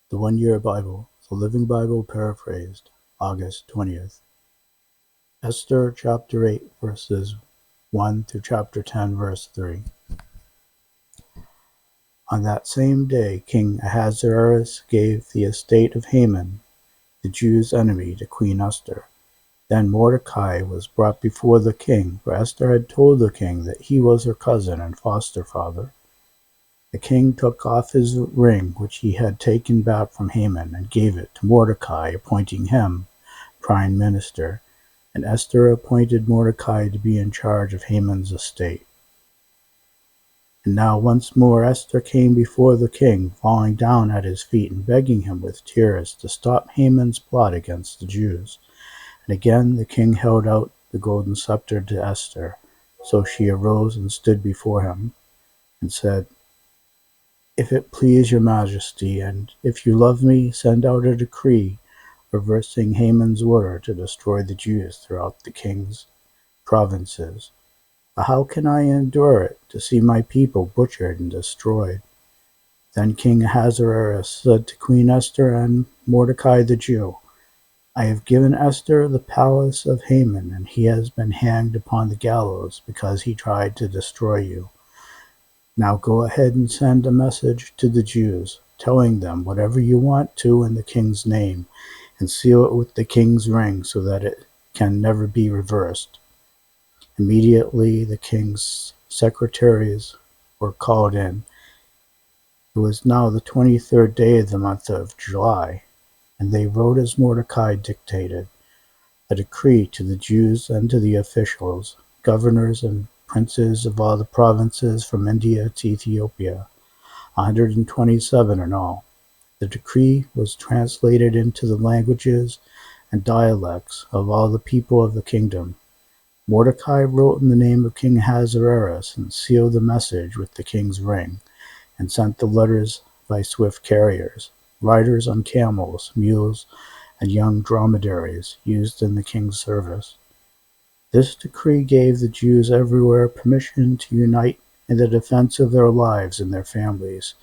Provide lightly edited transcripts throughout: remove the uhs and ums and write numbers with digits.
The One-Year Bible, the Living Bible Paraphrased, August 20th. Esther chapter 8, verses 1 through chapter 10, verse 3. On that same day King Ahasuerus gave the estate of Haman, the Jews' enemy, to Queen Esther. Then Mordecai was brought before the king, for Esther had told the king that he was her cousin and foster father. The king took off his ring, which he had taken back from Haman, and gave it to Mordecai, appointing him prime minister, and Esther appointed Mordecai to be in charge of Haman's estate. And now once more Esther came before the king, falling down at his feet and begging him with tears to stop Haman's plot against the Jews. And again the king held out the golden scepter to Esther. So she arose and stood before him, and said, "If it please your majesty, and if you love me, send out a decree reversing Haman's order to destroy the Jews throughout the king's provinces. But how can I endure it, to see my people butchered and destroyed?" Then King Ahasuerus said to Queen Esther and Mordecai the Jew, "I have given Esther the palace of Haman, and he has been hanged upon the gallows because he tried to destroy you. Now go ahead and send a message to the Jews, telling them whatever you want to in the king's name, and seal it with the king's ring so that it can never be reversed." Immediately the king's secretaries were called in. It was now the 23rd day of the month of July, and they wrote as Mordecai dictated, a decree to the Jews and to the officials, governors and princes of all the provinces from India to Ethiopia, 127 in all. The decree was translated into the languages and dialects of all the people of the kingdom. Mordecai wrote in the name of King Ahasuerus and sealed the message with the king's ring, and sent the letters by swift carriers, riders on camels, mules, and young dromedaries used in the king's service. This decree gave the Jews everywhere permission to unite in the defense of their lives and their families,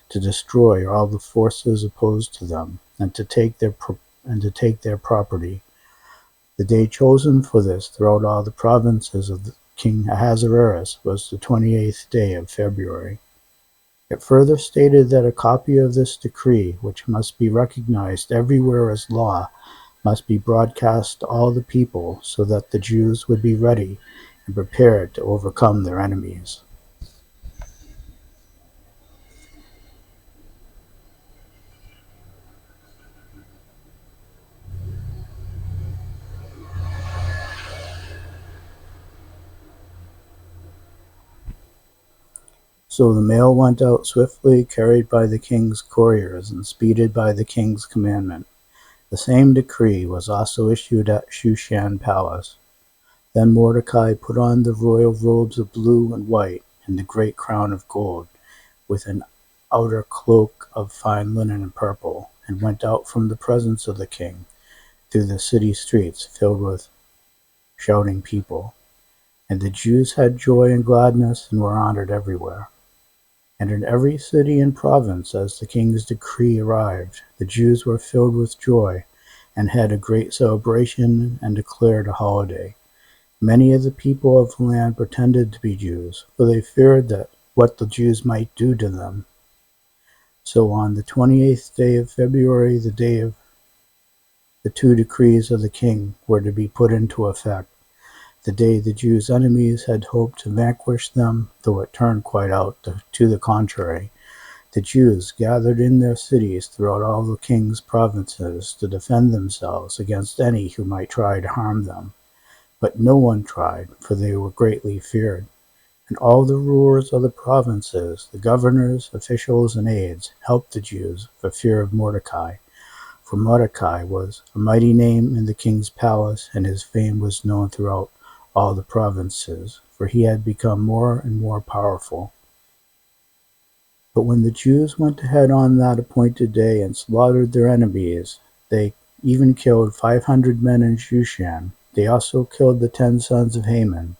to destroy all the forces opposed to them, and to take their property. The day chosen for this throughout all the provinces of King Ahasuerus was the 28th day of February. It further stated that a copy of this decree, which must be recognized everywhere as law, must be broadcast to all the people, so that the Jews would be ready and prepared to overcome their enemies. So the mail went out swiftly, carried by the king's couriers, and speeded by the king's commandment. The same decree was also issued at Shushan Palace. Then Mordecai put on the royal robes of blue and white, and the great crown of gold, with an outer cloak of fine linen and purple, and went out from the presence of the king, through the city streets filled with shouting people. And the Jews had joy and gladness, and were honored everywhere. And in every city and province, as the king's decree arrived, the Jews were filled with joy, and had a great celebration, and declared a holiday. Many of the people of the land pretended to be Jews, for they feared that what the Jews might do to them. So on the 28th day of February, the day of the two decrees of the king were to be put into effect, the day the Jews' enemies had hoped to vanquish them, though it turned quite out to the contrary. The Jews gathered in their cities throughout all the king's provinces to defend themselves against any who might try to harm them. But no one tried, for they were greatly feared. And all the rulers of the provinces, the governors, officials, and aides, helped the Jews for fear of Mordecai. For Mordecai was a mighty name in the king's palace, and his fame was known throughout all the provinces, for he had become more and more powerful. But when the Jews went ahead on that appointed day and slaughtered their enemies, they even killed 500 men in Shushan. They also killed the 10 sons of Haman,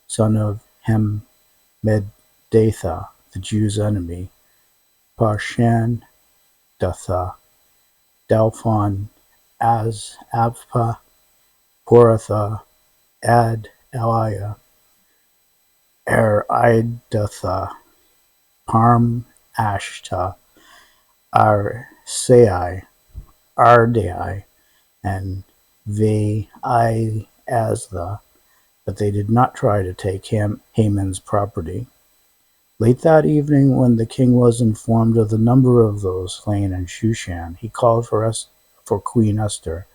son of Hammedatha, the Jews' enemy, Parshandatha, Dalphon, Az, Appa, Poratha, Ad, Eliah, Idatha, Parm, Ashta, Arsai, Ardai, and Ve'izatha, but they did not try to take Haman's property. Late that evening, when the king was informed of the number of those slain in Shushan, he called for Queen Esther.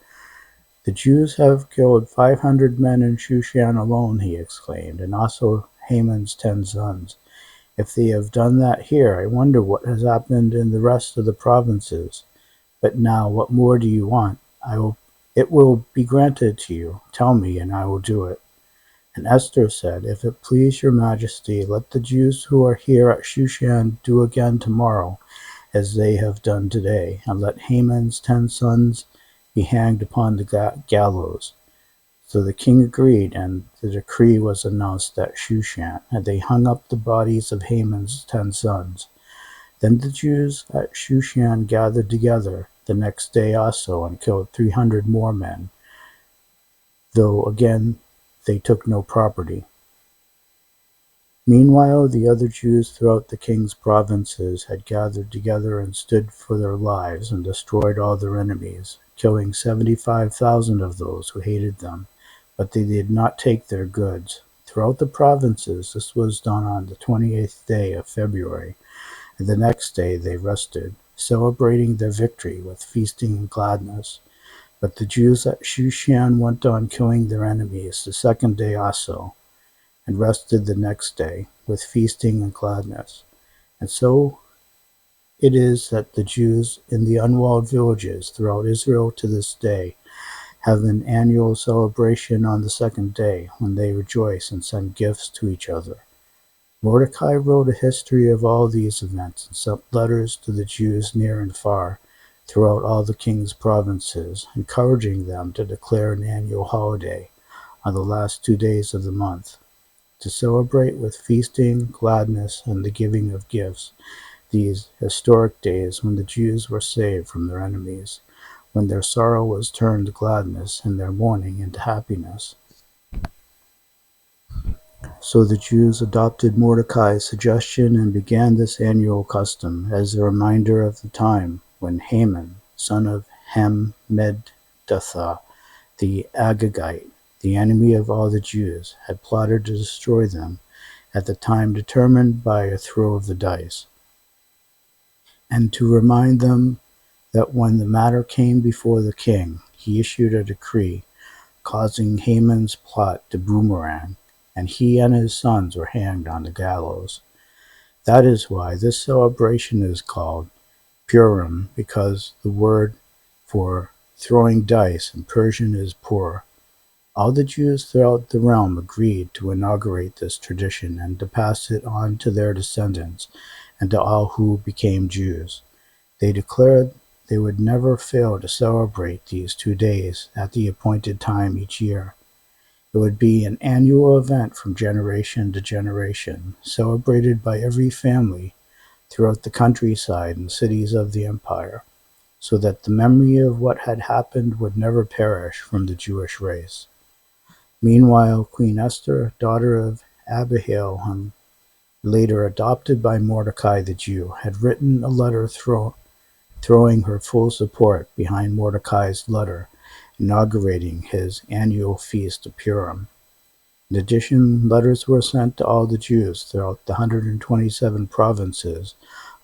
"The Jews have killed 500 men in Shushan alone," he exclaimed, "and also Haman's 10 sons. If they have done that here, I wonder what has happened in the rest of the provinces. But now, what more do you want? It will be granted to you. Tell me, and I will do it." And Esther said, "If it please your majesty, let the Jews who are here at Shushan do again tomorrow, as they have done today, and let Haman's 10 sons be hanged upon the gallows." So the king agreed, and the decree was announced at Shushan, and they hung up the bodies of Haman's 10 sons. Then the Jews at Shushan gathered together the next day also, and killed 300 more men, though again they took no property. Meanwhile the other Jews throughout the king's provinces had gathered together and stood for their lives, and destroyed all their enemies, killing 75,000 of those who hated them, but they did not take their goods. Throughout the provinces this was done on the 28th day of February, and the next day they rested, celebrating their victory with feasting and gladness. But the Jews at Shushan went on killing their enemies the second day also, and rested the next day, with feasting and gladness. And so it is that the Jews in the unwalled villages throughout Israel to this day have an annual celebration on the second day, when they rejoice and send gifts to each other. Mordecai wrote a history of all these events, and sent letters to the Jews near and far, throughout all the king's provinces, encouraging them to declare an annual holiday on the last 2 days of the month, to celebrate with feasting, gladness, and the giving of gifts, these historic days when the Jews were saved from their enemies, when their sorrow was turned to gladness and their mourning into happiness. So the Jews adopted Mordecai's suggestion and began this annual custom as a reminder of the time when Haman, son of Hammedatha the Agagite, the enemy of all the Jews, had plotted to destroy them at the time determined by a throw of the dice, and to remind them that when the matter came before the king, he issued a decree causing Haman's plot to boomerang, and he and his sons were hanged on the gallows. That is why this celebration is called Purim, because the word for throwing dice in Persian is pur. All the Jews throughout the realm agreed to inaugurate this tradition and to pass it on to their descendants and to all who became Jews. They declared they would never fail to celebrate these 2 days at the appointed time each year. It would be an annual event from generation to generation, celebrated by every family throughout the countryside and cities of the empire, so that the memory of what had happened would never perish from the Jewish race. Meanwhile, Queen Esther, daughter of Abihail, and later adopted by Mordecai the Jew, had written a letter throwing her full support behind Mordecai's letter inaugurating his annual feast of Purim. In addition, letters were sent to all the Jews throughout the 127 provinces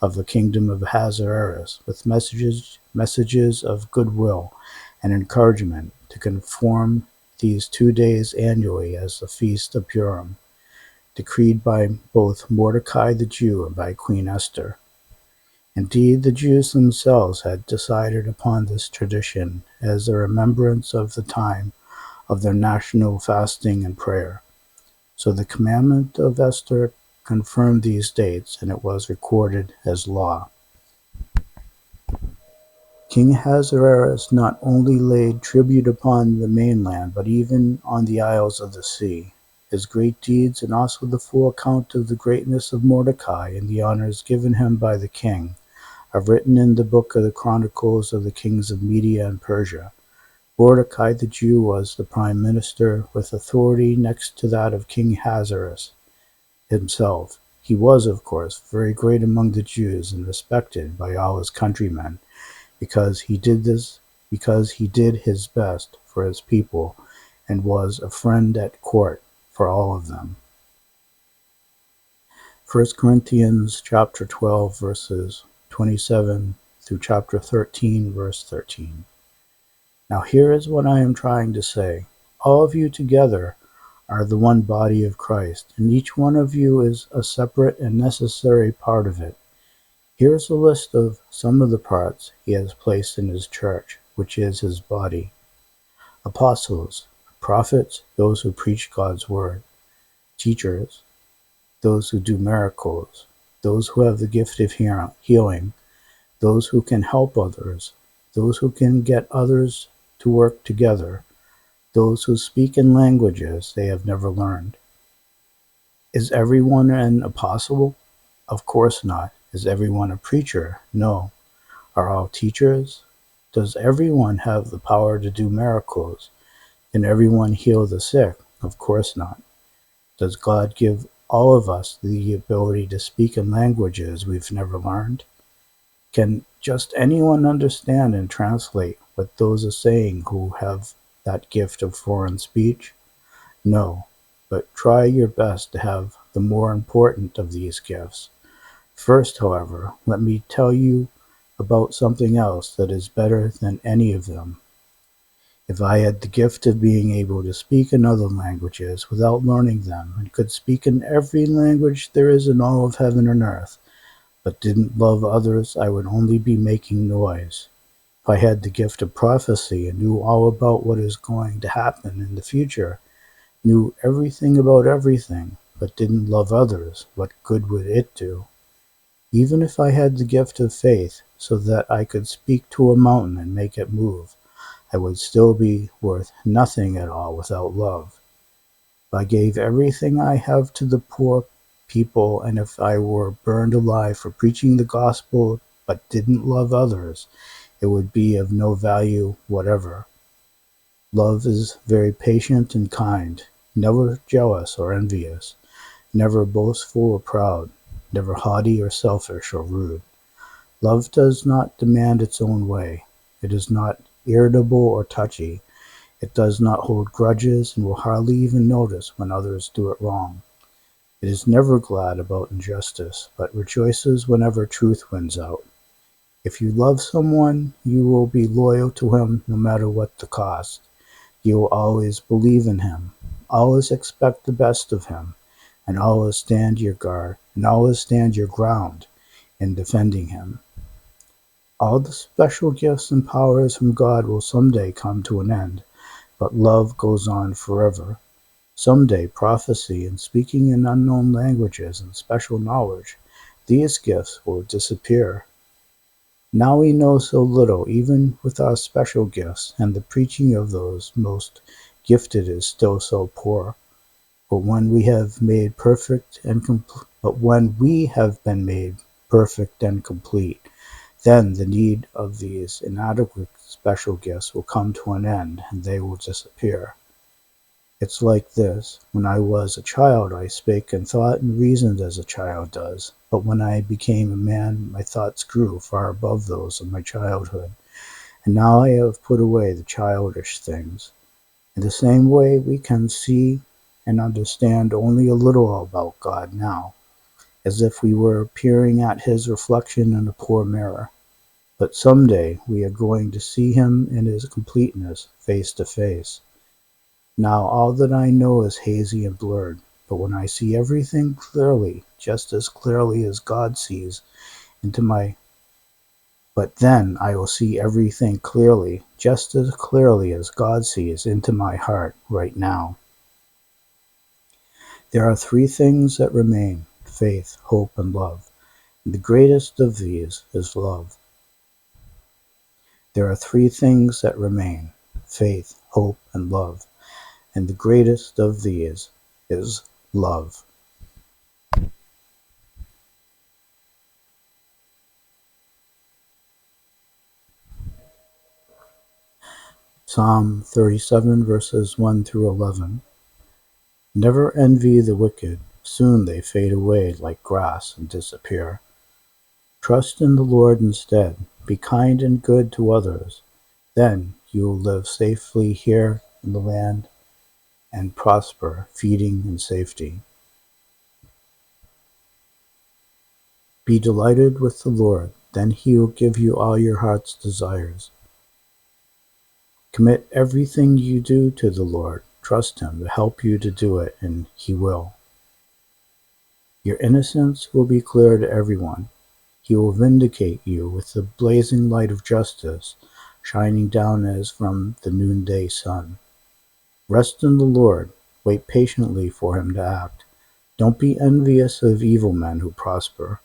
of the kingdom of Ahasuerus with messages of goodwill and encouragement to conform these 2 days annually as the Feast of Purim, decreed by both Mordecai the Jew and by Queen Esther. Indeed, the Jews themselves had decided upon this tradition as a remembrance of the time of their national fasting and prayer. So the commandment of Esther confirmed these dates, and it was recorded as law. King Ahasuerus not only laid tribute upon the mainland, but even on the isles of the sea. His great deeds, and also the full account of the greatness of Mordecai and the honors given him by the king, are written in the book of the Chronicles of the kings of Media and Persia. Mordecai the Jew was the prime minister, with authority next to that of King Ahasuerus himself. He was, of course, very great among the Jews and respected by all his countrymen, because he did his best for his people and was a friend at court for all of them. 1 Corinthians chapter 12 verses 27 through chapter 13 verse 13. Now here is what I am trying to say. All of you together are the one body of Christ, and each one of you is a separate and necessary part of it. Here is a list of some of the parts he has placed in his church, which is his body. Apostles, prophets, those who preach God's word. Teachers, those who do miracles. Those who have the gift of healing. Those who can help others. Those who can get others to work together. Those who speak in languages they have never learned. Is everyone an apostle? Of course not. Is everyone a preacher? No. Are all teachers? Does everyone have the power to do miracles? Can everyone heal the sick? Of course not. Does God give all of us the ability to speak in languages we've never learned? Can just anyone understand and translate what those are saying who have that gift of foreign speech? No, but try your best to have the more important of these gifts. First, however, let me tell you about something else that is better than any of them. If I had the gift of being able to speak in other languages without learning them, and could speak in every language there is in all of heaven and earth, but didn't love others, I would only be making noise. If I had the gift of prophecy and knew all about what is going to happen in the future, knew everything about everything, but didn't love others, what good would it do? Even if I had the gift of faith, so that I could speak to a mountain and make it move, I would still be worth nothing at all without love. If I gave everything I have to the poor people, and if I were burned alive for preaching the gospel but didn't love others, it would be of no value whatever. Love is very patient and kind, never jealous or envious, never boastful or proud, never haughty or selfish or rude. Love does not demand its own way. It is not irritable or touchy. It does not hold grudges and will hardly even notice when others do it wrong. It is never glad about injustice, but rejoices whenever truth wins out. If you love someone, you will be loyal to him no matter what the cost. You will always believe in him, always expect the best of him, and always stand your ground in defending him. All the special gifts and powers from God will someday come to an end, but love goes on forever. Someday prophecy and speaking in unknown languages and special knowledge, these gifts will disappear. Now we know so little, even with our special gifts, and the preaching of those most gifted is still so poor. But when we have been made perfect and complete, then the need of these inadequate special gifts will come to an end, and they will disappear. It's like this. When I was a child, I spake and thought and reasoned as a child does. But when I became a man, my thoughts grew far above those of my childhood. And now I have put away the childish things. In the same way, we can see and understand only a little about God now, as if we were peering at his reflection in a poor mirror. But someday we are going to see him in his completeness, face to face. Now all that I know is hazy and blurred, but when I see everything clearly, just as clearly as God sees into my but then I will see everything clearly, just as clearly as God sees into my heart right now. There are three things that remain: faith, hope, and love. And the greatest of these is love. There are three things that remain: faith, hope, and love. And the greatest of these is love. Psalm 37 verses 1 through 11. Never envy the wicked, soon they fade away like grass and disappear. Trust in the Lord instead, be kind and good to others, then you will live safely here in the land and prosper, feeding in safety. Be delighted with the Lord, then he will give you all your heart's desires. Commit everything you do to the Lord. Trust him to help you to do it, and he will. Your innocence will be clear to everyone. He will vindicate you with the blazing light of justice, shining down as from the noonday sun. Rest in the Lord. Wait patiently for him to act. Don't be envious of evil men who prosper.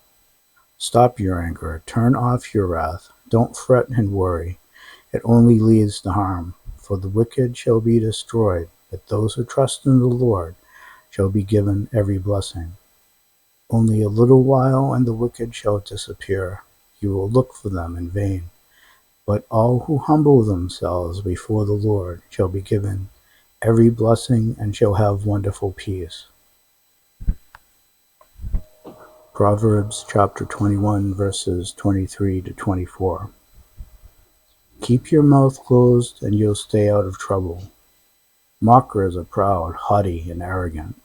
Stop your anger. Turn off your wrath. Don't fret and worry. It only leads to harm. For the wicked shall be destroyed, but those who trust in the Lord shall be given every blessing. Only a little while and the wicked shall disappear. You will look for them in vain. But all who humble themselves before the Lord shall be given every blessing and shall have wonderful peace. Proverbs chapter 21 verses 23 to 24. Keep your mouth closed and you'll stay out of trouble. Mockers are proud, haughty, and arrogant.